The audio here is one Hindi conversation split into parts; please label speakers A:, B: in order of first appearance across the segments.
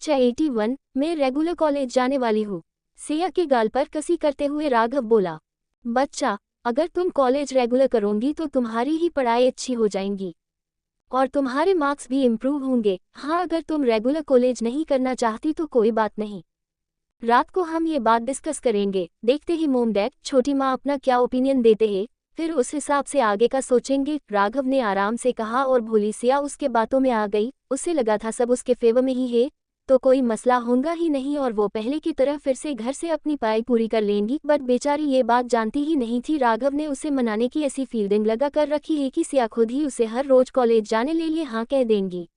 A: कक्षा 81 में रेगुलर कॉलेज जाने वाली हूँ। सिया के गाल पर कसी करते हुए राघव बोला, बच्चा, अगर तुम कॉलेज रेगुलर करोगी तो तुम्हारी ही पढ़ाई अच्छी हो जाएंगी और तुम्हारे मार्क्स भी इम्प्रूव होंगे। हाँ, अगर तुम रेगुलर कॉलेज नहीं करना चाहती तो कोई बात नहीं, रात को हम ये बात डिस्कस करेंगे। देखते ही मोम डैड छोटी माँ अपना क्या ओपिनियन देते हैं, फिर उस हिसाब से आगे का सोचेंगे, राघव ने आराम से कहा। और भोली सिया उसके बातों में आ गई। उसे लगा था सब उसके फेवर में ही है तो कोई मसला होगा ही नहीं और वो पहले की तरह फिर से घर से अपनी पढ़ाई पूरी कर लेंगी। बट बेचारी ये बात जानती ही नहीं थी राघव ने उसे मनाने की ऐसी फील्डिंग लगा कर रखी है कि सिया खुद ही उसे हर रोज कॉलेज जाने ले लिए हाँ कह देंगी।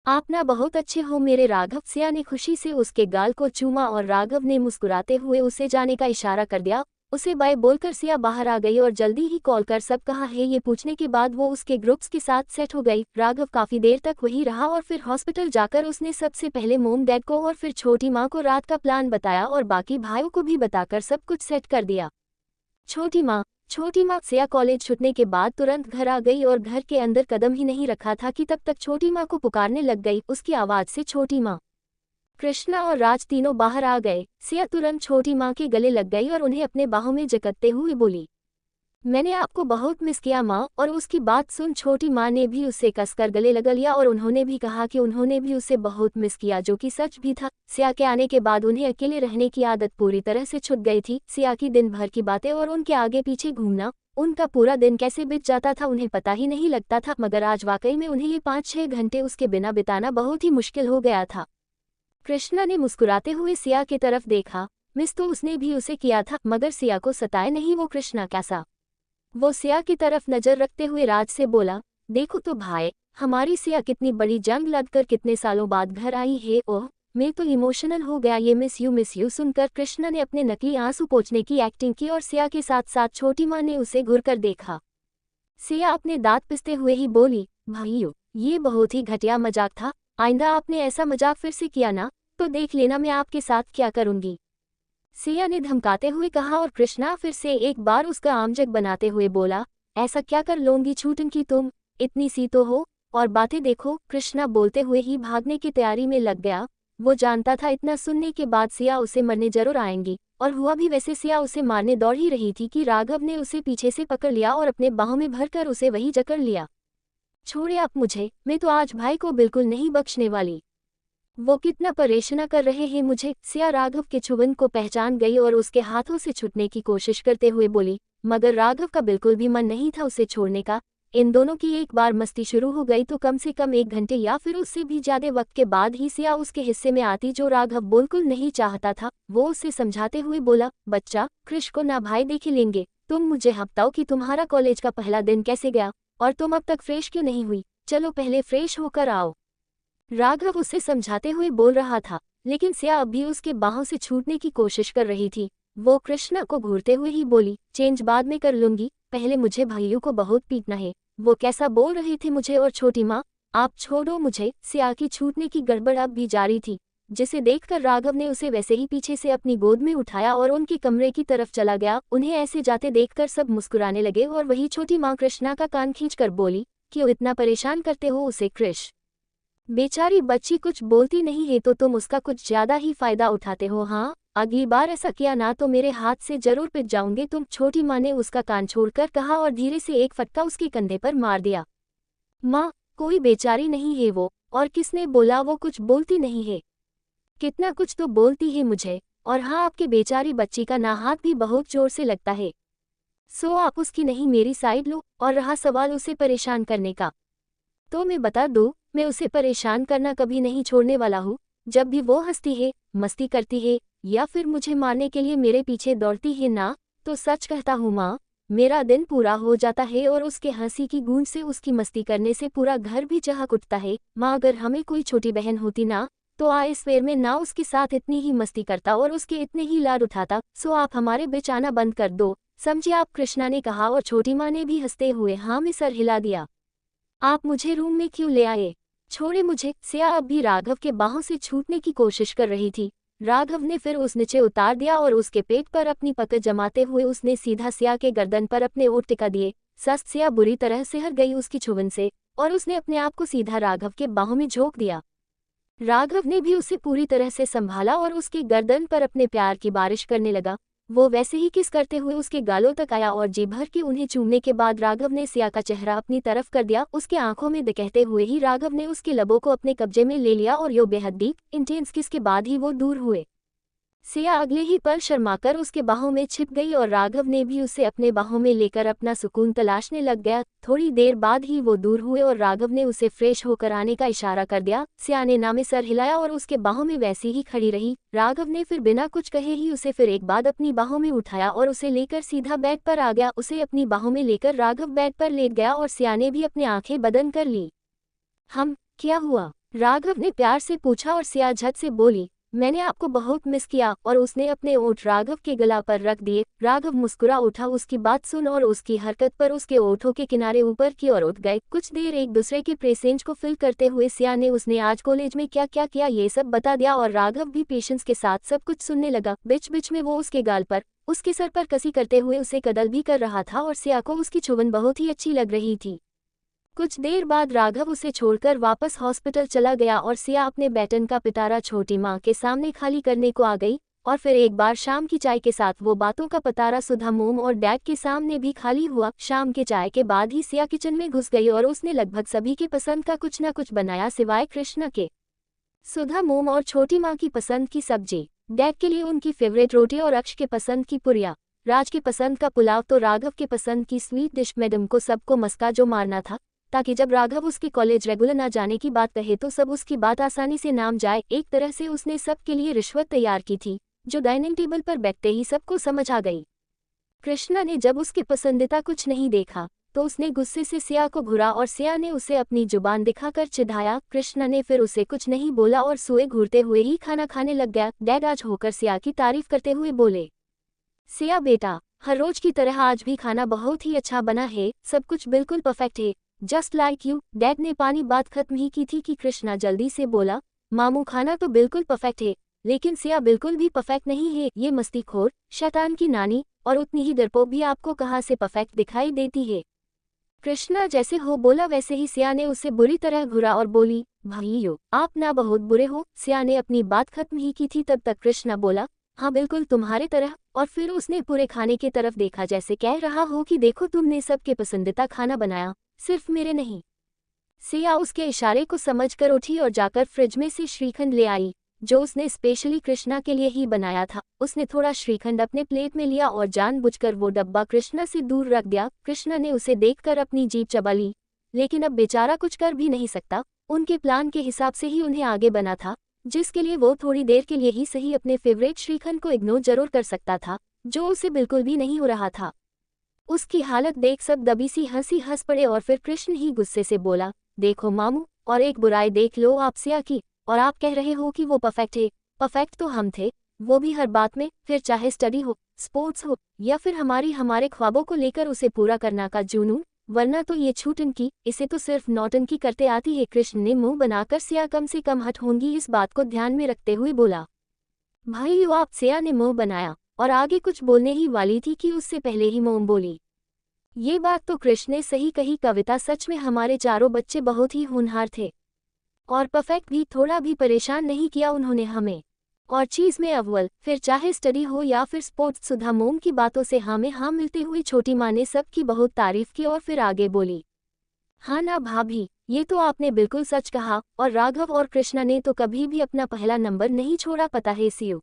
A: आप ना बहुत अच्छे हो मेरे राघव। सिया ने खुशी से उसके गाल को चूमा और राघव ने मुस्कुराते हुए उसे जाने का इशारा कर दिया। उसे बाय बोलकर सिया बाहर आ गई और जल्दी ही कॉल कर सब कहा है ये पूछने के बाद वो उसके ग्रुप्स के साथ सेट हो गई। राघव काफी देर तक वही रहा और फिर हॉस्पिटल जाकर उसने सबसे पहले मोम डैड को और फिर छोटी माँ को रात का प्लान बताया और बाकी भाइयों को भी बताकर सब कुछ सेट कर दिया। छोटी माँ सिया कॉलेज छूटने के बाद तुरंत घर आ गई और घर के अंदर कदम ही नहीं रखा था कि तब तक छोटी माँ को पुकारने लग गई। उसकी आवाज से छोटी माँ, कृष्णा और राज तीनों बाहर आ गए। सिया तुरंत छोटी माँ के गले लग गई और उन्हें अपने बाहों में जकड़ते हुए बोली, मैंने आपको बहुत मिस किया माँ। और उसकी बात सुन छोटी माँ ने भी उससे कसकर गले लगा लिया और उन्होंने भी कहा कि उन्होंने भी उसे बहुत मिस किया, जो कि सच भी था। सिया के आने के बाद उन्हें अकेले रहने की आदत पूरी तरह से छूट गई थी। सिया की दिन भर की बातें और उनके आगे पीछे घूमना, उनका पूरा दिन कैसे बीत जाता था उन्हें पता ही नहीं लगता था। मगर आज वाकई में उन्हें ये 5-6 घंटे उसके बिना बिताना बहुत ही मुश्किल हो गया था। कृष्णा ने मुस्कुराते हुए सिया की तरफ देखा। मिस तो उसने भी उसे किया था, मगर सिया को सताए नहीं वो कृष्णा कैसा। वो सिया की तरफ नजर रखते हुए राज से बोला, देखो तो भाई, हमारी सिया कितनी बड़ी जंग लड़कर कितने सालों बाद घर आई है। ओह, मैं तो इमोशनल हो गया। ये मिस यू सुनकर कृष्णा ने अपने नकली आंसू पोंछने की एक्टिंग की और सिया के साथ साथ छोटी माँ ने उसे घूर कर देखा। सिया अपने दांत पिसते हुए ही बोली, भाइयों, ये बहुत ही घटिया मजाक था। आइंदा आपने ऐसा मजाक फिर से किया ना तो देख लेना मैं आपके साथ क्या करूंगी, सिया ने धमकाते हुए कहा। और कृष्णा फिर से एक बार उसका आमजक बनाते हुए बोला, ऐसा क्या कर लोगी छूटन की तुम, इतनी सी तो हो और बातें देखो। कृष्णा बोलते हुए ही भागने की तैयारी में लग गया। वो जानता था इतना सुनने के बाद सिया उसे मरने जरूर आएंगी और हुआ भी वैसे। सिया उसे मारने दौड़ ही रही थी कि राघव ने उसे पीछे से पकड़ लिया और अपने बाहों में भरकर उसे वही जकड़ लिया। छोड़े आप मुझे, मैं तो आज भाई को बिल्कुल नहीं बख्शने वाली। वो कितना परेशान कर रहे हैं मुझे। सिया राघव के चुबन को पहचान गई और उसके हाथों से छूटने की कोशिश करते हुए बोली, मगर राघव का बिल्कुल भी मन नहीं था उसे छोड़ने का। इन दोनों की एक बार मस्ती शुरू हो गई तो कम से कम 1 घंटे या फिर उससे भी ज्यादा वक्त के बाद ही सिया उसके हिस्से में आती, जो राघव बिल्कुल नहीं चाहता था। वो उसे समझाते हुए बोला, बच्चा, कृष को ना भाई देख लेंगे। तुम मुझे बताओ कि तुम्हारा कॉलेज का पहला दिन कैसे गया और तुम अब तक फ्रेश क्यों नहीं हुई। चलो पहले फ्रेश होकर आओ। राघव उसे समझाते हुए बोल रहा था, लेकिन सिया अब भी उसके बाहों से छूटने की कोशिश कर रही थी। वो कृष्णा को घूरते हुए ही बोली, चेंज बाद में कर लूंगी, पहले मुझे भाइयों को बहुत पीटना है। वो कैसा बोल रहे थे मुझे। और छोटी माँ, आप छोड़ो मुझे। सिया की छूटने की गड़बड़ अब भी जारी थी, जिसे देखकर राघव ने उसे वैसे ही पीछे से अपनी गोद में उठाया और उनके कमरे की तरफ चला गया। उन्हें ऐसे जाते देखकर सब मुस्कुराने लगे और वही छोटी माँ कृष्णा का कान खींचकर बोली, क्यों इतना परेशान करते हो उसे कृष, बेचारी बच्ची कुछ बोलती नहीं है तो तुम उसका कुछ ज्यादा ही फायदा उठाते हो। हाँ, अगली बार ऐसा किया ना तो मेरे हाथ से जरूर पिट जाओगे तुम। छोटी माँ ने उसका कान छोड़कर कहा और धीरे से एक फटका उसके कंधे पर मार दिया। माँ, कोई बेचारी नहीं है वो, और किसने बोला वो कुछ बोलती नहीं है। कितना कुछ तो बोलती है मुझे। और हाँ, आपके बेचारी बच्ची का ना हाथ भी बहुत जोर से लगता है। सो आप उसकी नहीं मेरी साइड लो। और रहा सवाल उसे परेशान करने का, तो मैं बता दूं, मैं उसे परेशान करना कभी नहीं छोड़ने वाला हूँ। जब भी वो हंसती है, मस्ती करती है या फिर मुझे मारने के लिए मेरे पीछे दौड़ती है ना, तो सच कहता हूँ माँ, मेरा दिन पूरा हो जाता है और उसके हंसी की गूंज से, उसकी मस्ती करने से पूरा घर भी चहक उठता है। माँ, अगर हमें कोई छोटी बहन होती ना तो इस वेर में ना उसके साथ इतनी ही मस्ती करता और उसके इतने ही लाड उठाता। सो आप हमारे बीच आना बंद कर दो, समझे आप, कृष्णा ने कहा। और छोटी माँ ने भी हंसते हुए हाँ में सर हिला दिया। आप मुझे रूम में क्यों ले आए, छोड़े मुझे। सिया अब भी राघव के बाहों से छूटने की कोशिश कर रही थी। राघव ने फिर उस नीचे उतार दिया और उसके पेट पर अपनी पकड़ जमाते हुए उसने सीधा सिया के गर्दन पर अपने ओठ टिका दिए। सस्त सिया बुरी तरह से हर गई उसकी छुबन से और उसने अपने आप को सीधा राघव के बाहों में झोंक दिया। राघव ने भी उसे पूरी तरह से संभाला और उसके गर्दन पर अपने प्यार की बारिश करने लगा। वो वैसे ही किस करते हुए उसके गालों तक आया और जी भर के उन्हें चूमने के बाद राघव ने सिया का चेहरा अपनी तरफ कर दिया। उसके आंखों में दिखते हुए ही राघव ने उसके लबों को अपने कब्जे में ले लिया और यो बेहद डीप इंटेंस किस के बाद ही वो दूर हुए। सिया अगले ही पल शर्माकर उसके बाहों में छिप गई और राघव ने भी उसे अपने बाहों में लेकर अपना सुकून तलाशने लग गया। थोड़ी देर बाद ही वो दूर हुए और राघव ने उसे फ्रेश होकर आने का इशारा कर दिया। सिया ने ना में सर हिलाया और उसके बाहों में वैसी ही खड़ी रही। राघव ने फिर बिना कुछ कहे ही उसे फिर एक बाद अपनी बाहों में उठाया और उसे लेकर सीधा बेड पर आ गया। उसे अपनी बाहों में लेकर राघव बेड पर लेट गया और सिया ने भी अपनी आंखें बंद कर ली। क्या हुआ? राघव ने प्यार से पूछा और सिया झट से बोली, मैंने आपको बहुत मिस किया। और उसने अपने ओठ राघव के गला पर रख दिए। राघव मुस्कुरा उठा उसकी बात सुन और उसकी हरकत पर उसके ओठों के किनारे ऊपर की ओर उठ गए। कुछ देर एक दूसरे के प्रेसेंज को फिल करते हुए सिया ने उसने आज कॉलेज में क्या क्या किया ये सब बता दिया और राघव भी पेशेंस के साथ सब कुछ सुनने लगा। बीच बीच में वो उसके गाल पर उसके सर पर कसी करते हुए उसे कदल भी कर रहा था और सिया को उसकी चुभन बहुत ही अच्छी लग रही थी। कुछ देर बाद राघव उसे छोड़कर वापस हॉस्पिटल चला गया और सिया अपने बैटन का पिटारा छोटी माँ के सामने खाली करने को आ गई। और फिर एक बार शाम की चाय के साथ वो बातों का पिटारा सुधा मोम और डैड के सामने भी खाली हुआ। शाम के चाय के बाद ही सिया किचन में घुस गई और उसने लगभग सभी के पसंद का कुछ न कुछ बनाया सिवाय कृष्णा के। सुधा मोम और छोटी माँ की पसंद की सब्जी, डैड के लिए उनकी फेवरेट रोटी और अक्ष के पसंद की पुरिया, राज के पसंद का पुलाव तो राघव के पसंद की स्वीट डिश। मैडम को सबको मस्का जो मारना था ताकि जब राघव उसके कॉलेज रेगुलर ना जाने की बात कहे तो सब उसकी बात आसानी से नाम जाए। एक तरह से उसने सबके लिए रिश्वत तैयार की थी जो डाइनिंग टेबल पर बैठते ही सबको समझ आ गई। कृष्णा ने जब उसके पसंदीदा कुछ नहीं देखा तो उसने गुस्से से सिया को घूरा और सिया ने उसे अपनी जुबान दिखाकर चिढ़ाया। कृष्णा ने फिर उसे कुछ नहीं बोला और सुए घूरते हुए ही खाना खाने लग गया। डैड आज होकर सिया की तारीफ करते हुए बोले, सिया बेटा, हर रोज की तरह आज भी खाना बहुत ही अच्छा बना है, सब कुछ बिल्कुल परफेक्ट है, जस्ट लाइक यू। डैड ने पानी बात खत्म ही की थी कि कृष्णा जल्दी से बोला, मामू खाना तो बिल्कुल परफेक्ट है लेकिन सिया बिल्कुल भी परफेक्ट नहीं है, ये मस्तीखोर शैतान की नानी और उतनी ही डरपोक भी आपको कहाँ से परफेक्ट दिखाई देती है। कृष्णा जैसे हो बोला वैसे ही सिया ने उसे बुरी तरह घुरा और बोली, भाइयों आप ना बहुत बुरे हो। सिया ने अपनी बात खत्म ही की थी तब तक कृष्णा बोला, हाँ बिल्कुल तुम्हारे तरह। और फिर उसने पूरे खाने की तरफ देखा जैसे कह रहा हो कि देखो तुमने सबके पसंदीदा खाना बनाया, सिर्फ मेरे नहीं। सिया उसके इशारे को समझकर उठी और जाकर फ्रिज में से श्रीखंड ले आई जो उसने स्पेशली कृष्णा के लिए ही बनाया था। उसने थोड़ा श्रीखंड अपने प्लेट में लिया और जानबूझकर वो डब्बा कृष्णा से दूर रख दिया। कृष्णा ने उसे देखकर अपनी जीभ चबा ली लेकिन अब बेचारा कुछ कर भी नहीं सकता। उनके प्लान के हिसाब से ही उन्हें आगे बना था जिसके लिए वो थोड़ी देर के लिए ही सही अपने फेवरेट श्रीखंड को इग्नोर जरूर कर सकता था जो उसे बिल्कुल भी नहीं हो रहा था। उसकी हालत देख सब दबी सी हंसी हंस पड़े और फिर कृष्ण ही गुस्से से बोला, देखो मामू, और एक बुराई देख लो आप सिया की, और आप कह रहे हो कि वो परफेक्ट है। परफेक्ट तो हम थे, वो भी हर बात में, फिर चाहे स्टडी हो, स्पोर्ट्स हो या फिर हमारे ख्वाबों को लेकर उसे पूरा करना का जुनून, वरना तो ये छूटनकी, इसे तो सिर्फ नौटंकी करते आती है। कृष्ण ने मुंह बनाकर सिया कम से कम हट होंगी इस बात को ध्यान में रखते हुए बोला। भाई आप, सिया ने मुंह बनाया और आगे कुछ बोलने ही वाली थी कि उससे पहले ही मोम बोली, ये बात तो कृष्ण ने सही कही कविता, सच में हमारे चारों बच्चे बहुत ही होनहार थे और परफेक्ट भी, थोड़ा भी परेशान नहीं किया उन्होंने हमें, और चीज में अव्वल, फिर चाहे स्टडी हो या फिर स्पोर्ट्स। सुधा मोम की बातों से हाँ में हाँ मिलते हुए छोटी माँ ने सबकी बहुत तारीफ की और फिर आगे बोली, हाँ ना भाभी, ये तो आपने बिल्कुल सच कहा, और राघव और कृष्णा ने तो कभी भी अपना पहला नंबर नहीं छोड़ा, पता है सीयू,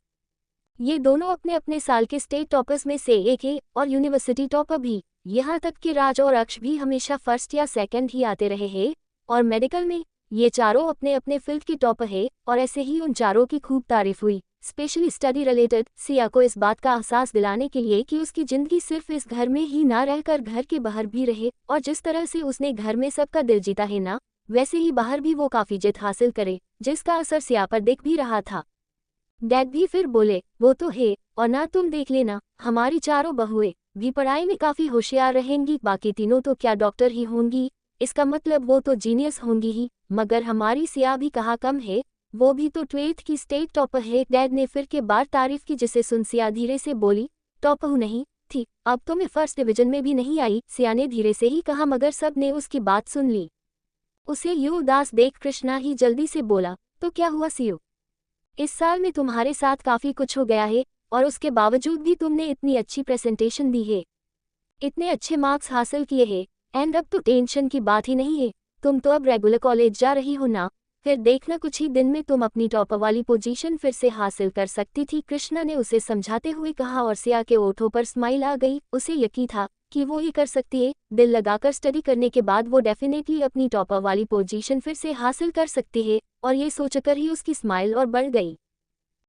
A: ये दोनों अपने अपने साल के स्टेट टॉपर्स में से एक है और यूनिवर्सिटी टॉपर भी। यहाँ तक कि राज और अक्ष भी हमेशा फर्स्ट या सेकंड ही आते रहे हैं, और मेडिकल में ये चारों अपने अपने फील्ड के टॉपर है। और ऐसे ही उन चारों की खूब तारीफ हुई, स्पेशली स्टडी रिलेटेड। सिया को इस बात का एहसास दिलाने के लिए कि उसकी जिंदगी सिर्फ इस घर में ही ना रहकर घर के बाहर भी रहे, और जिस तरह से उसने घर में सबका दिल जीता है ना, वैसे ही बाहर भी वो काफी जित हासिल करे, जिसका असर सिया पर दिख भी रहा था। डैड भी फिर बोले, वो तो है, और ना तुम देख लेना, हमारी चारों बहुएं भी पढ़ाई में काफी होशियार रहेंगी, बाकी तीनों तो क्या डॉक्टर ही होंगी, इसका मतलब वो तो जीनियस होंगी ही। मगर हमारी सिया भी कहाँ कम है, वो भी तो 12th की स्टेट टॉपर है। डैड ने फिर के बार तारीफ की जिसे सुन सिया धीरे से बोली, टॉपर हूँ नहीं थी, अब तो मैं फर्स्ट डिवीजन में भी नहीं आई। सिया ने धीरे से ही कहा मगर सब ने उसकी बात सुन ली। उसे यूं उदास देख कृष्णा ही जल्दी से बोला, तो क्या हुआ सीयू? इस साल में तुम्हारे साथ काफ़ी कुछ हो गया है और उसके बावजूद भी तुमने इतनी अच्छी प्रेजेंटेशन दी है, इतने अच्छे मार्क्स हासिल किए हैं, एंड अब तो टेंशन की बात ही नहीं है। तुम तो अब रेगुलर कॉलेज जा रही हो ना, फिर देखना कुछ ही दिन में तुम अपनी टॉपर वाली पोजीशन फिर से हासिल कर सकती थी, कृष्णा ने उसे समझाते हुए कहा और सिया के ओठों पर स्माइल आ गई। उसे यकीन था कि वो ये कर सकती है, दिल लगाकर स्टडी करने के बाद वो डेफिनेटली अपनी टॉपर वाली पोजीशन फिर से हासिल कर सकती है, और ये सोचकर ही उसकी स्माइल और बढ़ गई।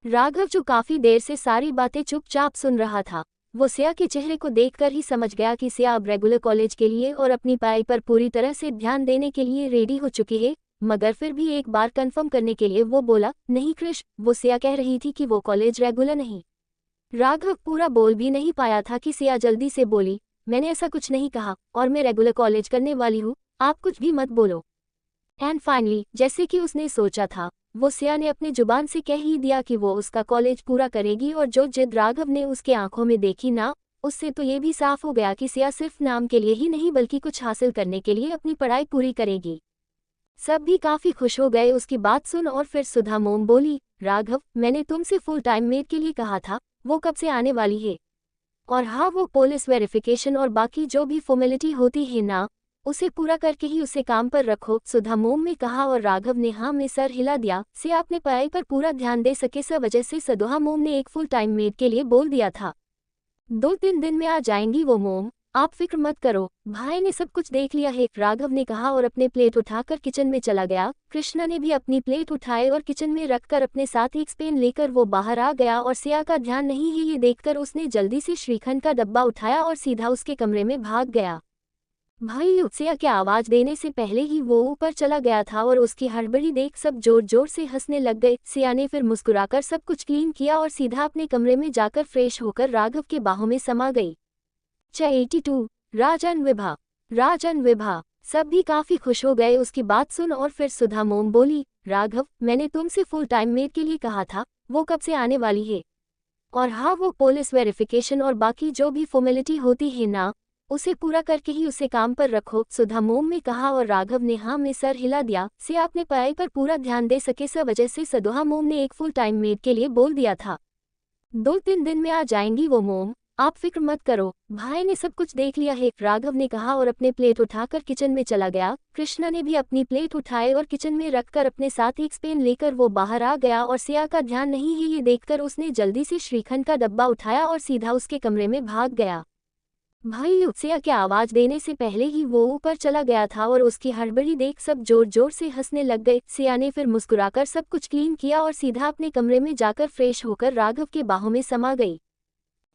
A: राघव जो काफी देर से सारी बातें चुपचाप सुन रहा था, वो सिया के चेहरे को देखकर ही समझ गया कि सिया अब रेगुलर कॉलेज के लिए और अपनी पढ़ाई पर पूरी तरह से ध्यान देने के लिए रेडी हो चुकी है। मगर फिर भी एक बार कंफर्म करने के लिए वो बोला, नहीं कृष, वो सिया कह रही थी कि वो कॉलेज रेगुलर नहीं। राघव पूरा बोल भी नहीं पाया था कि सिया जल्दी से बोली, मैंने ऐसा कुछ नहीं कहा और मैं रेगुलर कॉलेज करने वाली हूँ, आप कुछ भी मत बोलो। एंड फाइनली, जैसे कि उसने सोचा था, वो सिया ने अपनी जुबान से कह ही दिया कि वो उसका कॉलेज पूरा करेगी, और जो जिद राघव ने उसके आंखों में देखी ना, उससे तो ये भी साफ हो गया कि सिया सिर्फ नाम के लिए ही नहीं बल्कि कुछ हासिल करने के लिए अपनी पढ़ाई पूरी करेगी। सब भी काफी खुश हो गए उसकी बात सुन, और फिर सुधा मोम बोली, राघव, मैंने तुमसे फुल टाइम मेड के लिए कहा था, वो कब से आने वाली है? और हाँ, वो पुलिस वेरिफिकेशन और बाकी जो भी फॉर्मेलिटी होती है ना, उसे पूरा करके ही उसे काम पर रखो, सुधा मोम ने कहा, और राघव ने हाँ में सर हिला दिया। से अपने पढ़ाई पर पूरा ध्यान दे सके, इस वजह से सुधा मोम ने एक फुल टाइम मेड के लिए बोल दिया था। 2-3 दिन में आ जाएंगी वो मोम, आप फिक्र मत करो, भाई ने सब कुछ देख लिया है, राघव ने कहा और अपने प्लेट उठाकर किचन में चला गया। कृष्णा ने भी अपनी प्लेट उठाए और किचन में रखकर अपने साथ एक स्पेन लेकर वो बाहर आ गया, और सिया का ध्यान नहीं है ये देखकर उसने जल्दी से श्रीखंड का डब्बा उठाया और सीधा उसके कमरे में भाग गया। भाई, सिया के आवाज देने से पहले ही वो ऊपर चला गया था, और उसकी हड़बड़ी देख सब जोर जोर से हंसने लग गए। सिया ने फिर मुस्कुराकर सब कुछ क्लीन किया और सीधा अपने कमरे में जाकर फ्रेश होकर राघव के बाहों में समा गई। 82 राजन विभा सब भी काफी खुश हो गए उसकी बात सुन, और फिर सुधा मोम बोली, राघव, मैंने तुमसे फुल टाइम मेड के लिए कहा था, वो कब से आने वाली है? और हाँ, वो पुलिस वेरिफिकेशन और बाकी जो भी फॉर्मेलिटी होती है ना, उसे पूरा करके ही उसे काम पर रखो, सुधा मोम ने कहा, और राघव ने हाँ में सर हिला दिया। से अपने पढ़ाई पर पूरा ध्यान दे सके, इस वजह से सुधा मोम ने एक फुल टाइम मेड के लिए बोल दिया था। 2-3 दिन में आ जाएंगी वो मोम, आप फिक्र मत करो, भाई ने सब कुछ देख लिया है, राघव ने कहा और अपने प्लेट उठाकर किचन में चला गया। कृष्णा ने भी अपनी प्लेट उठाए और किचन में रखकर अपने साथ एक स्पेन लेकर वो बाहर आ गया, और सिया का ध्यान नहीं है ये देखकर उसने जल्दी से श्रीखंड का डब्बा उठाया और सीधा उसके कमरे में भाग गया। भाई, सिया के आवाज देने से पहले ही वो ऊपर चला गया था, और उसकी हड़बड़ी देख सब जोर जोर से हंसने लग गए। सिया ने फिर मुस्कुराकर सब कुछ क्लीन किया और सीधा अपने कमरे में जाकर फ्रेश होकर राघव के बाहों में समा गई।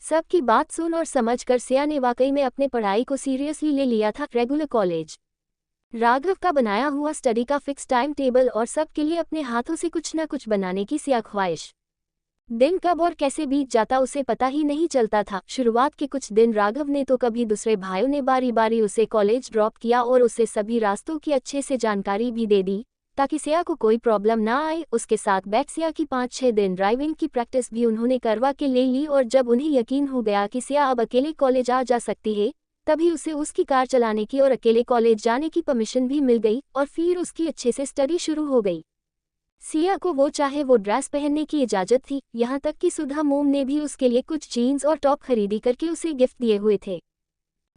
A: सबकी बात सुन और समझकर सिया ने वाकई में अपने पढ़ाई को सीरियसली ले लिया था। रेगुलर कॉलेज, राघव का बनाया हुआ स्टडी का फिक्स टाइम टेबल, और सबके लिए अपने हाथों से कुछ न कुछ बनाने की सिया ख्वाहिश। दिन कब और कैसे बीत जाता उसे पता ही नहीं चलता था। शुरुआत के कुछ दिन राघव ने तो कभी दूसरे भाइयों ने बारी बारी उसे कॉलेज ड्रॉप किया और उसे सभी रास्तों की अच्छे से जानकारी भी दे दी, ताकि सिया को कोई प्रॉब्लम ना आए। उसके साथ बैठ सिया की 5-6 दिन ड्राइविंग की प्रैक्टिस भी उन्होंने करवा के ले ली, और जब उन्हें यकीन हो गया कि सिया अब अकेले कॉलेज आ जा सकती है, तभी उसे उसकी कार चलाने की और अकेले कॉलेज जाने की परमिशन भी मिल गई, और फिर उसकी अच्छे से स्टडी शुरू हो गई। सिया को वो चाहे वो ड्रेस पहनने की इजाजत थी, यहाँ तक कि सुधा मोम ने भी उसके लिए कुछ जीन्स और टॉप खरीदी करके उसे गिफ्ट दिए हुए थे।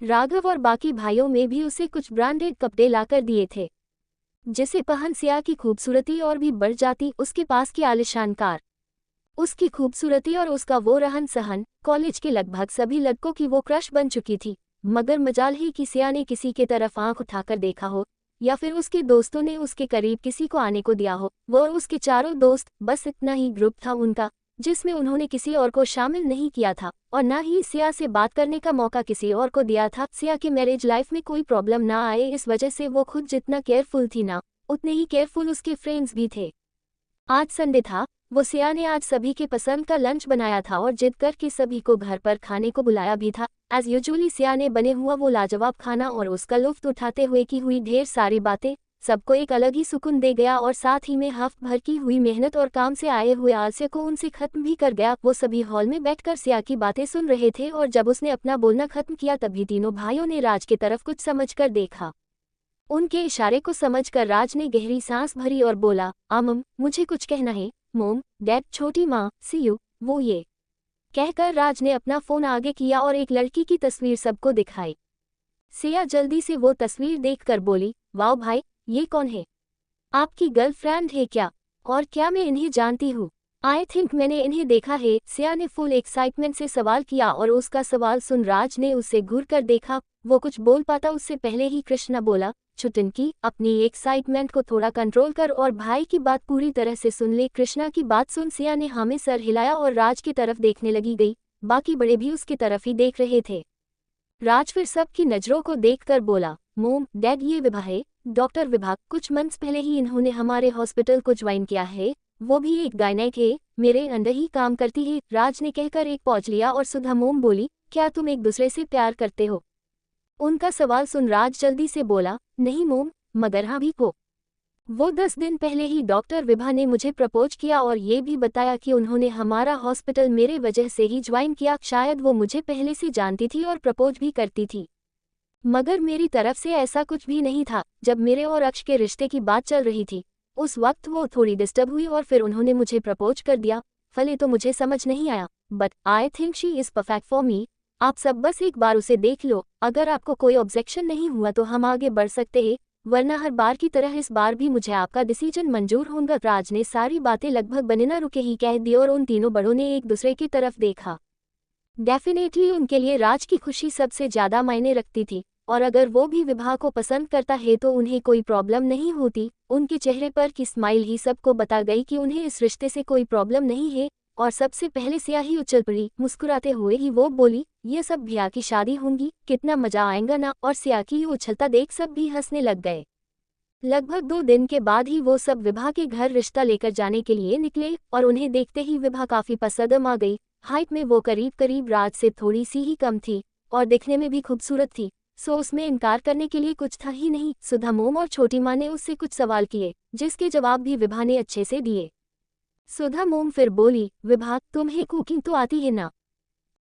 A: राघव और बाकी भाइयों में भी उसे कुछ ब्रांडेड कपड़े लाकर दिए थे, जिसे पहन सिया की खूबसूरती और भी बढ़ जाती। उसके पास की आलिशान कार, उसकी खूबसूरती और उसका वो रहन सहन, कॉलेज के लगभग सभी लड़कों की वो क्रश बन चुकी थी। मगर मजाल ही कि सिया ने किसी के तरफ आंख उठाकर देखा हो, या फिर उसके दोस्तों ने उसके करीब किसी को आने को दिया हो। वो और उसके चारों दोस्त, बस इतना ही ग्रुप था उनका, जिसमें उन्होंने किसी और को शामिल नहीं किया था, और ना ही सिया से बात करने का मौका किसी और को दिया था। सिया के मैरिज लाइफ में कोई प्रॉब्लम ना आए, इस वजह से वो खुद जितना केयरफुल थी ना, उतने ही केयरफुल उसके फ्रेंड्स भी थे। आज संडे था, वो सिया ने आज सभी के पसंद का लंच बनाया था और जिद करके सभी को घर पर खाने को बुलाया भी था। एज यूजुअली सिया ने बने हुआ वो लाजवाब खाना और उसका लुत्फ उठाते हुए की हुई ढेर सारी बातें सबको एक अलग ही सुकून दे गया, और साथ ही में हफ्ते भर की हुई मेहनत और काम से आए हुए आलस्य को उनसे खत्म भी कर गया। वो सभी हॉल में बैठकर सिया की बातें सुन रहे थे, और जब उसने अपना बोलना खत्म किया तभी तीनों भाइयों ने राज की तरफ कुछ समझकर देखा। उनके इशारे को समझकर राज ने गहरी सांस भरी और बोला, मम मुझे कुछ कहना है। मोम डैड छोटी माँ सी यू वो ये कहकर राज ने अपना फोन आगे किया और एक लड़की की तस्वीर सबको दिखाई। सिया जल्दी से वो तस्वीर देखकर बोली, वाओ भाई, ये कौन है? आपकी गर्लफ्रेंड है क्या? और क्या मैं इन्हें जानती हूँ? आई थिंक मैंने इन्हें देखा है। सिया ने फुल एक्साइटमेंट से सवाल किया और उसका सवाल सुन राज ने उसे घूर कर देखा। वो कुछ बोल पाता उससे पहले ही कृष्णा बोला, छुटनकी अपनी एक्साइटमेंट को थोड़ा कंट्रोल कर और भाई की बात पूरी तरह से सुन ले। कृष्णा की बात सुन सिया ने हाँ में सर हिलाया और राज की तरफ देखने लगी गई। बाकी बड़े भी उसकी तरफ ही देख रहे थे। राज फिर सबकी नजरों को देखकर बोला, मोम डैड ये विभा है, डॉक्टर विभा। कुछ मंथ्स पहले ही इन्होंने हमारे हॉस्पिटल को ज्वाइन किया है। वो भी एक गायनेक है, मेरे अंडर ही काम करती है। राज ने कहकर एक पॉज लिया और सुधा मोम बोली, क्या तुम एक दूसरे से प्यार करते हो? उनका सवाल सुन राज जल्दी से बोला, नहीं मोम, मगर हाँ भी को। वो 10 दिन पहले ही डॉक्टर विभा ने मुझे प्रपोज किया और ये भी बताया कि उन्होंने हमारा हॉस्पिटल मेरे वजह से ही ज्वाइन किया। शायद वो मुझे पहले से जानती थी और प्रपोज भी करती थी, मगर मेरी तरफ से ऐसा कुछ भी नहीं था। जब मेरे और अक्ष के रिश्ते की बात चल रही थी उस वक्त वो थोड़ी डिस्टर्ब हुई और फिर उन्होंने मुझे प्रपोज कर दिया। फले तो मुझे समझ नहीं आया, but I think she is perfect for me. आप सब बस एक बार उसे देख लो। अगर आपको कोई ऑब्जेक्शन नहीं हुआ तो हम आगे बढ़ सकते हैं, वरना हर बार की तरह इस बार भी मुझे आपका डिसीजन मंजूर होगा। राज ने सारी बातें लगभग बिना रुके ही कह दी और उन तीनों बड़ों ने एक दूसरे की तरफ देखा। डेफिनेटली उनके लिए राज की खुशी सबसे ज्यादा मायने रखती थी, और अगर वो भी विभा को पसंद करता है तो उन्हें कोई प्रॉब्लम नहीं होती। उनके चेहरे पर की स्माइल ही सबको बता गई कि उन्हें इस रिश्ते से कोई प्रॉब्लम नहीं है। और सबसे पहले सिया ही उछल पड़ी। मुस्कुराते हुए ही वो बोली, ये सब भैया की शादी होंगी, कितना मजा आएगा ना। और सिया की उछलता देख सब भी हंसने लग गए। लगभग 2 दिन के बाद ही वो सब विभा के घर रिश्ता लेकर जाने के लिए निकले और उन्हें देखते ही विभा काफी पसंद आ गई। हाइट में वो करीब करीब राज से थोड़ी सी ही कम थी और दिखने में भी खूबसूरत थी, सो उसमें इनकार करने के लिए कुछ था ही नहीं। सुधा मोम और छोटी माँ ने उससे कुछ सवाल किए जिसके जवाब भी विभा ने अच्छे से दिए। सुधा मोम फिर बोली, विभा तुम्हें कुकिंग तो आती है ना?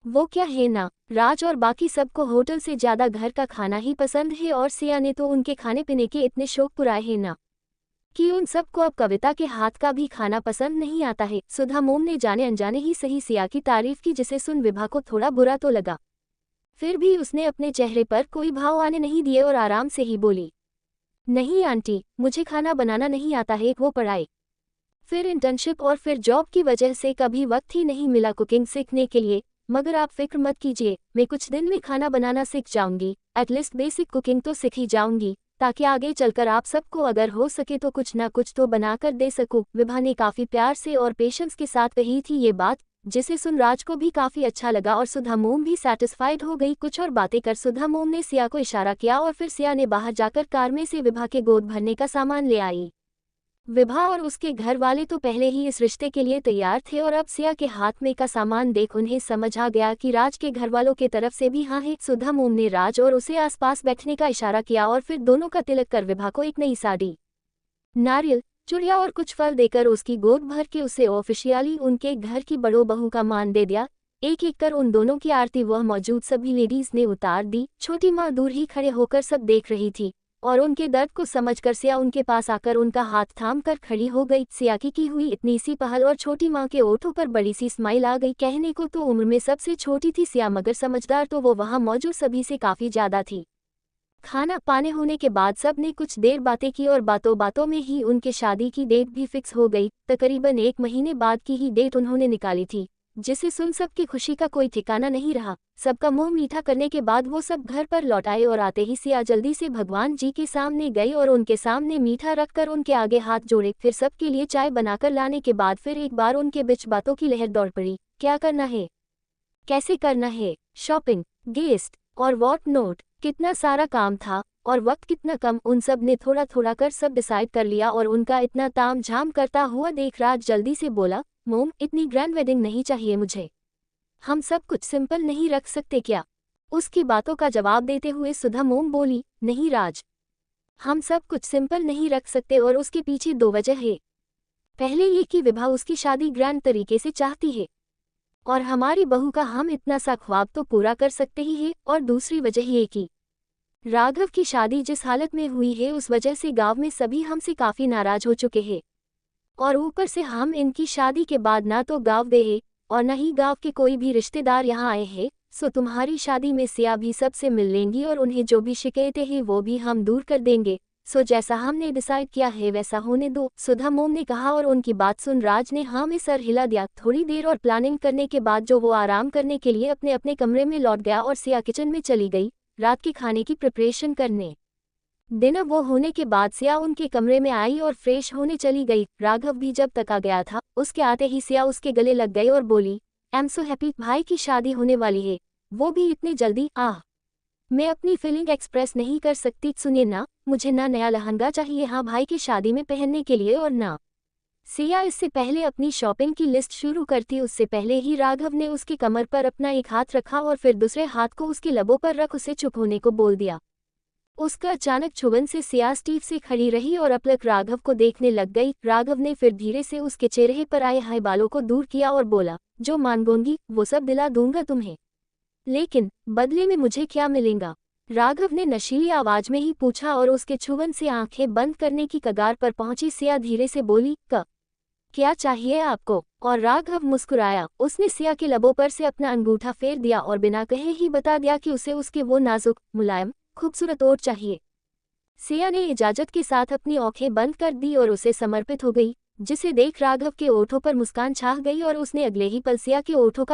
A: वो क्या है ना, राज और बाकी सबको होटल से ज्यादा घर का खाना ही पसंद है और सिया ने तो उनके खाने पीने के इतने शौक पुराए हैं ना कि उन सबको अब कविता के हाथ का भी खाना पसंद नहीं आता है। सुधा मोम ने जाने अनजाने ही सही सिया की तारीफ की, जिसे सुन विभा को थोड़ा बुरा तो लगा, फिर भी उसने अपने चेहरे पर कोई भाव आने नहीं दिए और आराम से ही बोली, नहीं आंटी, मुझे खाना बनाना नहीं आता है। वो पढ़ाई, फिर इंटर्नशिप और फिर जॉब की वजह से कभी वक्त ही नहीं मिला कुकिंग सीखने के लिए। मगर आप फिक्र मत कीजिए, मैं कुछ दिन में खाना बनाना सीख जाऊंगी। एटलीस्ट बेसिक कुकिंग तो सीख ही जाऊंगी, ताकि आगे चलकर आप सबको अगर हो सके तो कुछ ना कुछ तो बनाकर दे सकूं। विभा ने काफी प्यार से और पेशेंस के साथ कही थी ये बात, जिसे सुन राज को भी काफी अच्छा लगा और सुधा मोम भी सेटिस्फाइड हो गई। कुछ और बातें कर सुधा मोम ने सिया को इशारा किया और फिर सिया ने बाहर जाकर कार में से विभा के गोद भरने का सामान ले आई। विभा और उसके घर वाले तो पहले ही इस रिश्ते के लिए तैयार थे और अब सिया के हाथ में का सामान देख उन्हें समझ आ गया कि राज के घर वालों के तरफ से भी हाँ है। सुधा मोम ने राज और उसे आसपास बैठने का इशारा किया और फिर दोनों का तिलक कर विभा को एक नई साड़ी, नारियल, चूड़ियां और कुछ फल देकर उसकी गोद भर के उसे ऑफिशियली उनके घर की बड़ों बहू का मान दे दिया। एक एक कर उन दोनों की आरती वह मौजूद सभी लेडीज ने उतार दी। छोटी माँ दूर ही खड़े होकर सब देख रही थी और उनके दर्द को समझकर सिया उनके पास आकर उनका हाथ थाम कर खड़ी हो गई। सिया की हुई इतनी सी पहल और छोटी माँ के ओठों पर बड़ी सी स्माइल आ गई। कहने को तो उम्र में सबसे छोटी थी सिया, मगर समझदार तो वो वहाँ मौजूद सभी से काफी ज्यादा थी। खाना पाने होने के बाद सब ने कुछ देर बातें की और बातों बातों में ही उनके शादी की डेट भी फिक्स हो गई। तकरीबन 1 महीने बाद की ही डेट उन्होंने निकाली थी, जिसे सुन सबकी खुशी का कोई ठिकाना नहीं रहा। सबका मुंह मीठा करने के बाद वो सब घर पर लौट आए और आते ही सिया जल्दी से भगवान जी के सामने गई और उनके सामने मीठा रखकर उनके आगे हाथ जोड़े। फिर सबके लिए चाय बनाकर लाने के बाद फिर एक बार उनके बीच बातों की लहर दौड़ पड़ी। क्या करना है, कैसे करना है, शॉपिंग, गेस्ट और वॉट नोट, कितना सारा काम था और वक्त कितना कम। उन सब ने थोड़ा थोड़ा कर सब डिसाइड कर लिया और उनका इतना ताम झाम करता हुआ देख राज जल्दी से बोला, मोम इतनी ग्रैंड वेडिंग नहीं चाहिए मुझे, हम सब कुछ सिंपल नहीं रख सकते क्या? उसकी बातों का जवाब देते हुए सुधा मोम बोली, नहीं राज, हम सब कुछ सिंपल नहीं रख सकते और उसके पीछे 2 वजह है। पहले ये कि विभा उसकी शादी ग्रैंड तरीके से चाहती है और हमारी बहू का हम इतना सा ख्वाब तो पूरा कर सकते ही है, और दूसरी वजह ये कि राघव की शादी जिस हालत में हुई है उस वजह से गांव में सभी हमसे काफी नाराज हो चुके हैं। और ऊपर से हम इनकी शादी के बाद ना तो गांव गए हैं और न ही गांव के कोई भी रिश्तेदार यहाँ आए हैं। सो तुम्हारी शादी में सिया भी सबसे मिल लेंगी और उन्हें जो भी शिकायतें हैं वो भी हम दूर कर देंगे। सो जैसा हमने डिसाइड किया है वैसा होने दो, सुधा मोम ने कहा। और उनकी बात सुन राज ने हाँ में सर हिला दिया। थोड़ी देर और प्लानिंग करने के बाद जो वो आराम करने के लिए अपने अपने कमरे में लौट गया और सिया किचन में चली गई रात के खाने की प्रिपरेशन करने। डिनर वो होने के बाद सिया उनके कमरे में आई और फ्रेश होने चली गई। राघव भी जब तक आ गया था उसके आते ही सिया उसके गले लग गई और बोली, आई एम सो हैप्पी, भाई की शादी होने वाली है, वो भी इतने जल्दी। मैं अपनी फीलिंग एक्सप्रेस नहीं कर सकती। सुनिए ना, मुझे ना नया लहंगा चाहिए हाँ भाई की शादी में पहनने के लिए, और ना। सिया इससे पहले अपनी शॉपिंग की लिस्ट शुरू करती उससे पहले ही राघव ने उसकी कमर पर अपना एक हाथ रखा और फिर दूसरे हाथ को उसकी लबों पर रख उसे चुप होने को बोल दिया। उसका अचानक छुबन से सिया स्टीव से खड़ी रही और अपलक राघव को देखने लग गई। राघव ने फिर धीरे से उसके चेहरे पर आए हाय बालों को दूर किया और बोला, जो मांगोगी वो सब दिला दूंगा तुम्हें, लेकिन बदले में मुझे क्या मिलेगा? राघव ने नशीली आवाज में ही पूछा और उसके छुबन से आंखें बंद करने की कगार पर पहुंची सिया धीरे से बोली, क्या चाहिए आपको? और राघव मुस्कुराया। उसने सिया के लबों पर से अपना अंगूठा फेर दिया और बिना कहे ही बता दिया कि उसे उसके वो नाजुक, मुलायम, खूबसूरत ओठ चाहिए। सिया ने इजाजत के साथ अपनी आंखें बंद कर दी और उसे समर्पित हो गई, जिसे देख राघव के ओठों पर मुस्कान छा गई और उसने अगले ही पल सिया के ओठों का